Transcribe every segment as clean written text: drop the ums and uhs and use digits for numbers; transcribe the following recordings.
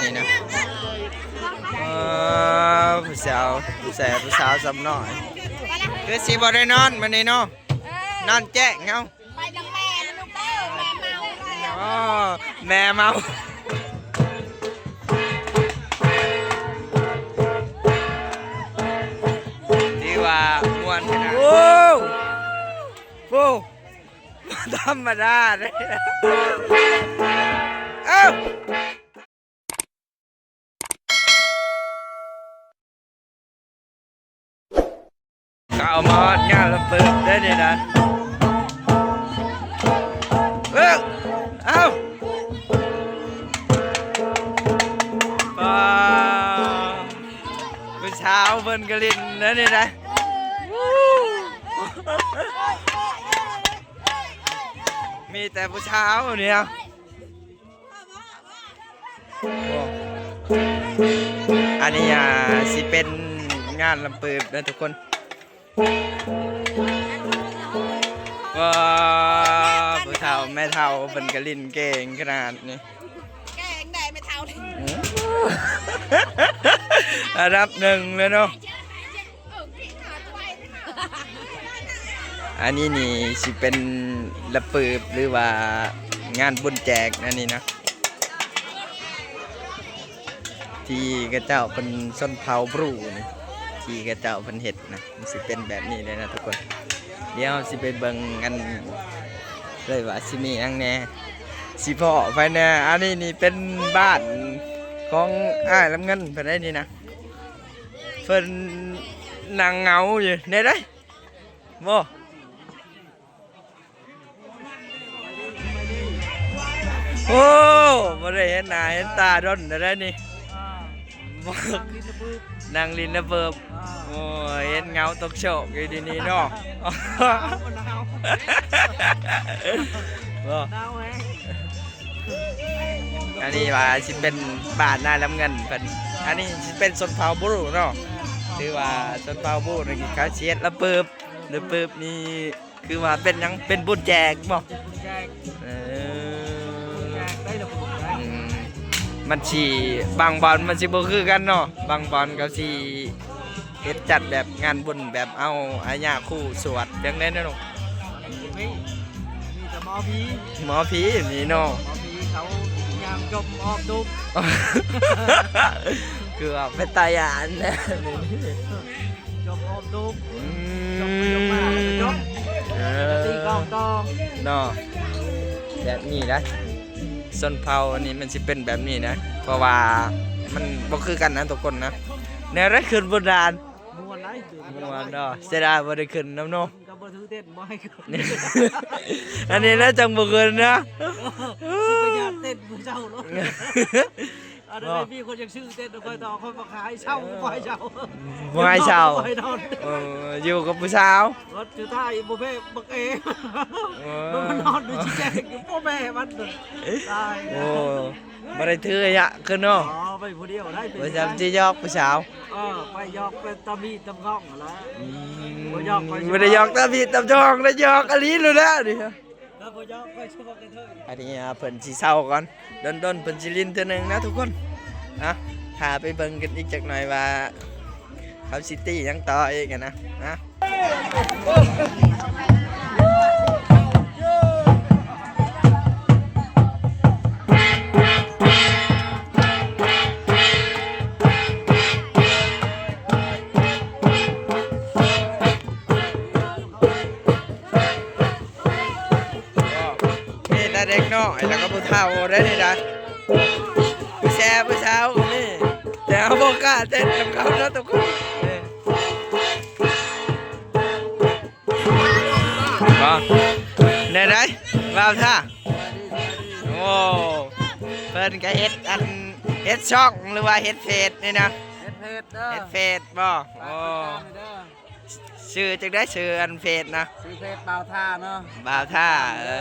นี่นะผู้สาวผู้สาวสำน้อยคือสีบ่ได้นอนมันนี่เนาะนอนแจ้งเงาไปดังแม่ลูกเต้าแม่เมาที่ว่ามวนขนาดโอ้ธรรมดาเลยก็เอามางานละเปิดได้เลยนะเอาผู้เช้าเพิ่นกระลินนั่นนี่นะมีแต่ผู้เช้าเนี่ยอันนี้สิเป็นงานลำปืบนะทุกคนว่าผู้เฒ่าแม่เฒ่าเป็นกระลินเก่งขนาดนี้แกงได้ไม่เท่าเลยอันดับหนึ่งเลยเนาะอันนี้นี่สิเป็นระปืบหรือว่างานบุญแจกนั่นนี่นะที่กระเจ้าเป็นส้นเผาบรูนี่ที่กระเจ้าเป็นเห็ดนะมันสิเป็นแบบนี้เลยนะทุกคนเดี๋ยวสิไปเบิ่งกันเลยว่าสิมีอังแน่สิพ่อไปแน่อันนี้นี่เป็นบ้านของอ้ายลำเงินไปได้นี่นะเพิ่นนางเงาอยู่ในได้บ่โอ้บ่ได้เห็นหน้าเห็นตาดนได้นี่นางลินระเบิบโอ้เห็นเงาตกโชกอยู่ดีนี่เนาะอันนี้ว่าสิเป็นบ้านนายลำเงินเพิ่นอันนี้สิเป็นชนเผ่าบุรุษเนาะหรือว่าชนเผ่าบุรุษนี่เขาเชียดระเบิบนี่คือว่าเป็นยังเป็นบุญแจกบ่มันสีบางบอลมันสิบ่คือกันเนาะบางบอลเขาสิเฮ็ดจัดแบบงานบุญแบบเอาอาญาคู่สวดอย่างนั้นเนาะมีแต่หมอผีนี่เนาะหมอผีเขายามจมออกดุมคือว่าเป็นตายานนะจมออกดุมจมไปจมมาจมตีกองตองเนาะแบบนี้นะส้นเผาอันนี้มันสิเป็นแบบนี้นะเพราะว่ามันบ่คือกันนะทุกคนนะแนวไรขึ้นบนดานมวนไรมวนเนาะเสียดายบ่ได้ขึ้นน้ำเนาะก็บ่ถือเต้นบ่ให้ขึ้นอันนี้นะจังบ่ขึ้นนะสิไปยามเต้นผู้เจ้าเนาะอันนั้นมีคนยังชื่อเต้นค่อยต่อค่อยมาขายเช่าบ่ให้เช่าบ่ให้เช่าอยู่กับผู้สาวรถคือท้ายบ่แม่บักเอมันนอนดูชี้แจงอยู่บ่แม่มันตายโอ้บ่ได้ถืออะขึ้นเนาะอ๋อไปผู้เดียวได้ไปจำสิยอกผู้สาวไปยอกเป็นตะมีตะก้องแล้วบ่ยอกไปบ่ได้ยอกตะมีตะจองได้ยอกอันนี้เลยนะนี่แล้วบ่ยอกไปชั่วโมงกันเถอะอันนี้เพิ่นสิเศร้าก่อนดนเพิ่นสิลิ้นเทื่อนึงนะทุกคนนะพาไปเบิ่งกันอีกจักหน่อยว่าเขาซิตี้ยังต่ออีกนะเด็กน้อยแล้วก็ผู้เฒ่าได้นี่นะผู้แช่ผู้เช้าก็มีแต่เอาโบกาเต้นกับเขาแล้วทุกคนก็เนี่ยได้ว้าวท่าโอ้เพิ่นก็เฮ็ดช่องหรือว่าเฮ็ดเพจนี่นะเฮ็ดเพจบ่โอ้ชื่อจังได้ชื่ออันเพจนะชื่อเพจบ่าวท่าเนาะบ่าวท่า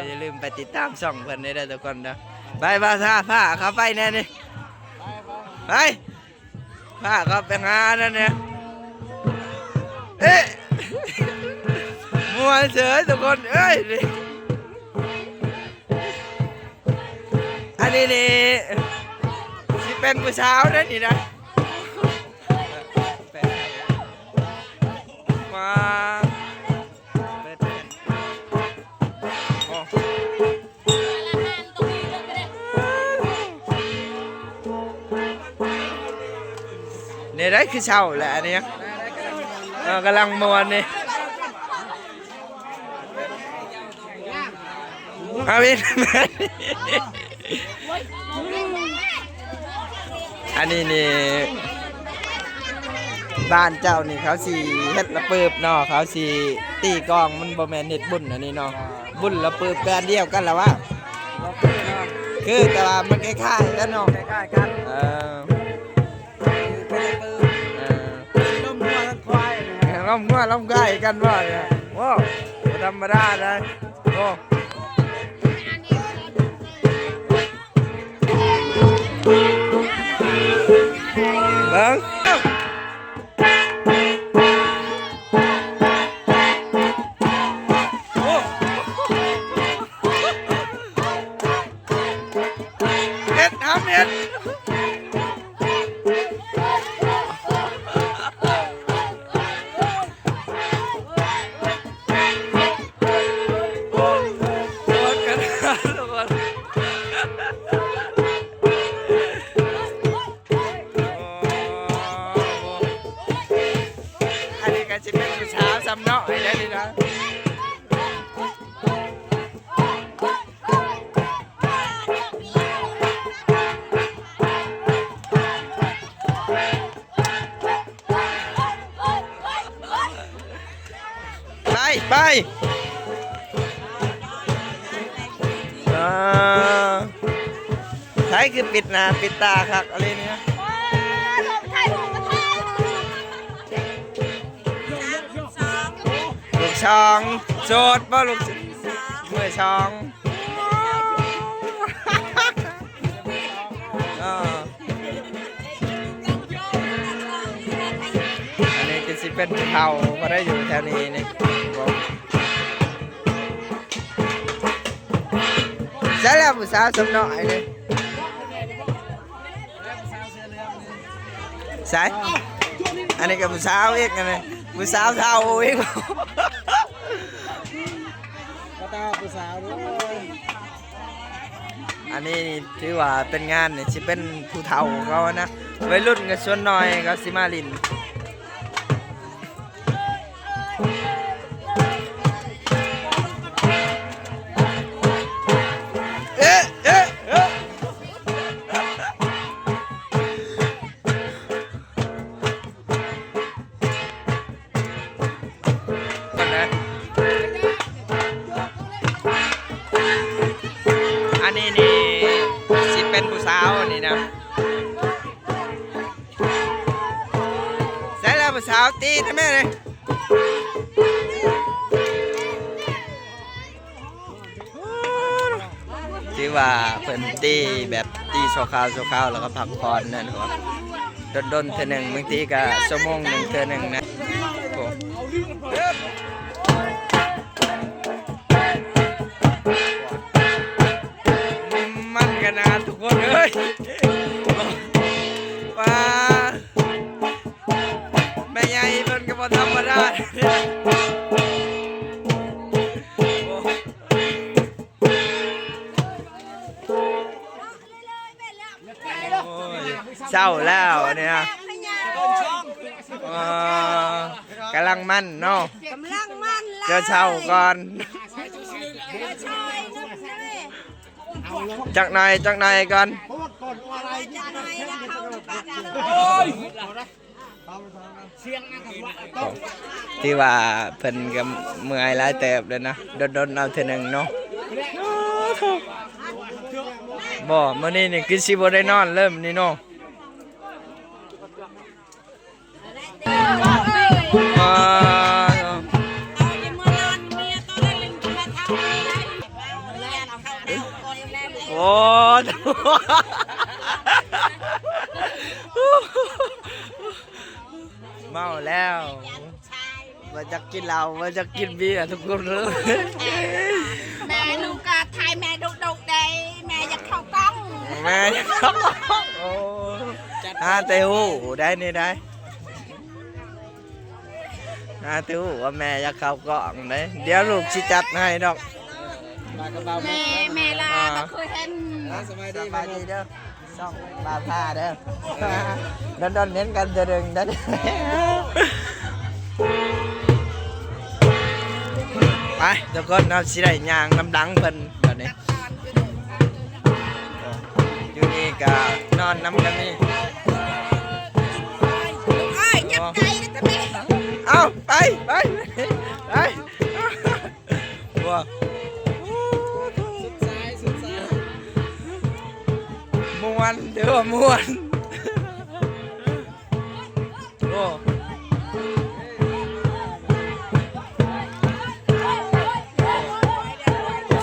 อย่าลืมไปติดตามช่องเพิ่นได้ทุกคนนะไปบ่าวท่าผ้าเขาไปแน่นี่ไปผ้าเขาไปหานั่นเนี่ยเอ๊ะมัวเฉยทุกคนเอ้ยอันนี้นี่สิเป เป็นผู้สาวได้นี่นะมาโอ้เนี่ยได้คือเช่าแหละอันเนี้ยกำลังมวนนี่อาวินอันนี้นี่บ้านเจ้านี่เขาสีเฮ็ดละปืบเนาะเขาสีตีกองมันบ่แม่นเฮ็ดบุญอันนี้เนาะบุญละปืบแปลนเดียวกันแล้ววะคือแต่ว่ามันคล้ายๆกันเนาะ ใกล้ๆกัน เป็นละปืบ ล้มหัวทั้งควายนะครับ ล้อมงัวล้อมไก่กันว่าเนี่ยโอ้บ่ธรรมดาเลยโอ้เบิ่งโอ้เฮ็ดทำเฮ็ดอันนี้ก็จะเป็นผู้สาวซ้ำเนาะไอ้ได้ดีนะไปใช้คือปิดหน้าปิดตาครับอะไรเนี่ย ลูกช่องโสดป่ะลูกมือช่องอันนี้ก็สิเป็นเผาก็ได้อยู่แถวนี้นี่ใช่แล้วผู้สาวสมน้อยเลยใช่อันนี้ก็ผู้สาวอีกอันนี้ผู้สาวเท่าอีก ก็ตาผู้สาวด้วย อันนี้ถือว่าเป็นงานเนี่ยสิเป็นผู้เฒ่าของเขานะวัยรุ่นกับส่วนน้อยก็สิมาลินเอ๊ะเอ๊ะเอ๊ะอันนี้นี่สิเป็นผู้สาวนี่นะใส่แล้วผู้สาวตีทำไมเลยที่ว่าเพิ่นตีแบบตีโซคาวแล้วก็พักผ่อนนั่นหัวดนเธอหนึ่งบางทีก็ชั่วโมงหนึ่งเธอหนึ่งนะโอ้มันกันนะทุกคนเอ้ยว้าแม่ใหญ่เพิ่นก็บ่ธรรมดาเศร้าแล้วเนี่ยกำลังมันเนาะ กำลังมัน เจ้าเช่าก่อนจักหน่อยก่อนที่ว่าเพิ่นก็เมื่อยหลายเติบเลยนะโดนเอาเท่านึงเนาะบ่มื้อนี้นี่คือสิบ่ได้นอนเริ่มนี่เนาะโอ้เมาแล้วว่าจะกินเหล้าว่าจะกินเบียร์ทุกคนเลย แม่ลูกกาไทยแม่ดุได้แม่อยากเข้ากล้อง แม่โอ้ หาเตหูได้นี่ได้หาเตหูว่าแม่อยากเข้ากล่องเลยเดี๋ยวลูกสิจัดให้ดอก แม่ลาก็เคยเห็น สบาย ส ดี บายดีเด้อส่องบาผ้าเด้อดอนเน้นกันจะดึงได้ไปทุกคนเราสิได้ย่างน้ำดังเพิ่นตอนนี้อยู่นี่ก็นอนน้ำกันนี่ ไอ้จับใจนะจ๊ะแม่ เอาไปว้า สุดซ้าย ม่วนเด้อม่วนโอ้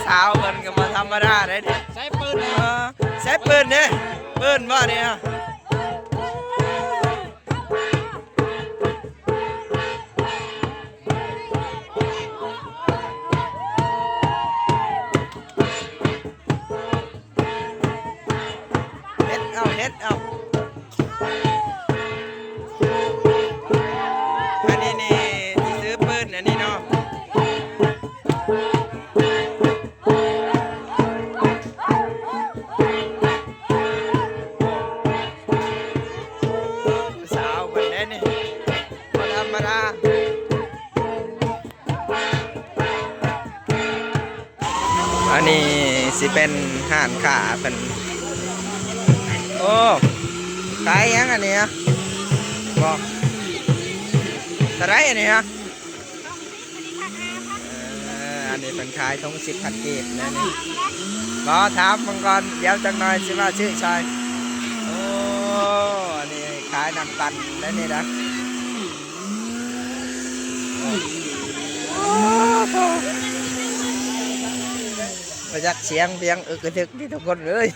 สาวเพิ่นก็บ่ธรรมดาได้เด้ ใช้ปืน ใช้ปืนเด้ปืนบ่เนี่ยเฮ็ดเอาอันนี้นี่ที่ซื้อปืนอันนี้เนาะสาวเพิ่นเด้นี่บ่ธรรมดาอันนี้สิเป็นห้านค้าเพิ่นโอ้ขายยังอันนี้บอกอะไรอันนี้ฮะอันนี้เป็นขายทง10,000 กีบนะนี่รอถามมังกรเดี๋ยวจังหน่อยสิว่าชื่อชายโอ้อันนี้ขายน้ำปั่นนะนี่นะมาจากเสียงเพียงอึกกระทึกที่ทุกคนเลย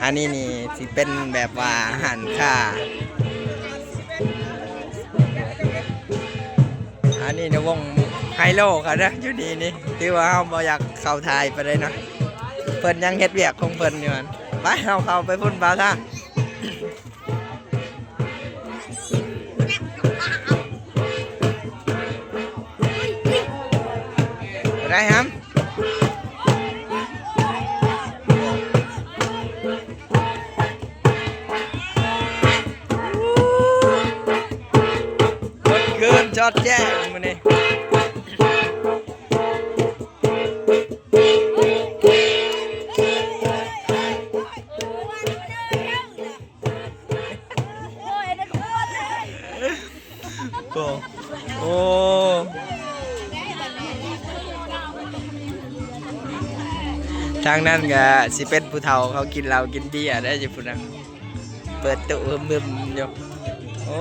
อันนี้นี่สิเป็นแบบว่าหันค่าอันนี้ในวงไฮโลค่ะนะอยู่นี่นี่ที่ว่าเราบ่อยากเข้าทายไปเลยนะเพิ่นยังเฮ็ดเวียกของเพิ่นอยู่มันไปเราเข้าไปพุ่นบ่าวท่าได้ครับจอดแจ้งมานี่โอ้ทางนั้นก็สิเป็นผู้เฒ่าเขากินเหล้ากินเบียร์ได้อยู่พุ่นนะเปิดตู้มึมอยู่โอ้